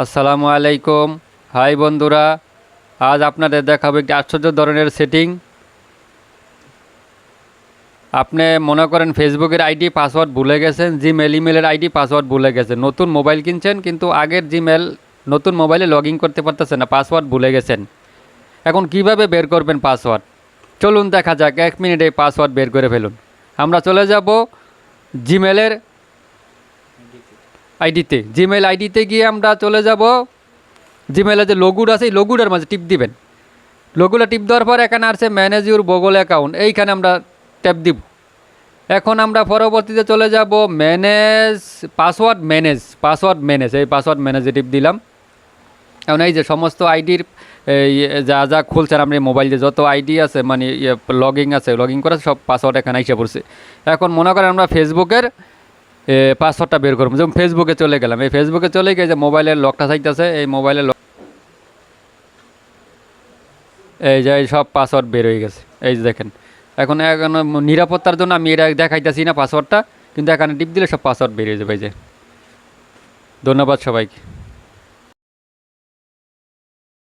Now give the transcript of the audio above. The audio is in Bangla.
আসসালামু আলাইকুম। হাই বন্ধুরা, আজ আপনাদের দেখাবো একটি আশ্চর্য ধরনের সেটিং। আপনি মনে করেন ফেসবুকের আইডি পাসওয়ার্ড ভুলে গেছেন, জিমেল ইমেলের আইডি পাসওয়ার্ড ভুলে গেছেন, নতুন মোবাইল কিনছেন কিন্তু আগের জিমেল নতুন মোবাইলে লগ ইন করতে পারতেছেন না, পাসওয়ার্ড ভুলে গেছেন। এখন কিভাবে বের করবেন পাসওয়ার্ড? চলুন দেখা যাক, 1 মিনিটে পাসওয়ার্ড বের করে ফেলুন। আমরা চলে যাব জিমেলের আইডিতে। জিমেল আইডিতে গিয়ে আমরা চলে যাব জিমেলে যে লোগোটা আছে এই লোগোটার মাঝে টিপ দিবেন। লোগোটা টিপ দেওয়ার পর এখানে আসছে ম্যানেজ ইউর গুগল অ্যাকাউন্ট, এইখানে আমরা ট্যাপ দিব। এখন আমরা পরবর্তীতে চলে যাব ম্যানেজ পাসওয়ার্ড ম্যানেজ এই পাসওয়ার্ড ম্যানেজে টিপ দিলাম। এখন এই যে সমস্ত আইডির যা যা খুলছেন আপনি মোবাইল দিয়ে যত আইডি আছে মানে লগ ইন করা সব পাসওয়ার্ড এখানে এসে পড়ছে। এখন মনে করেন আমরা ফেসবুকের পাসওয়ার্ডটা বের করবো, যেমন ফেসবুকে চলে গেলাম। এই ফেসবুকে চলে গিয়ে যে মোবাইলের লকটা চাইতেছে, এই মোবাইলের এই যে সব পাসওয়ার্ড বের হয়ে গেছে, এই যে দেখেন। এখন নিরাপত্তার জন্য আমি এটা দেখাইতেছি না পাসওয়ার্ডটা, কিন্তু এখানে টিপ দিলে সব পাসওয়ার্ড বের হয়ে যাবে। এই যে ধন্যবাদ সবাইকে।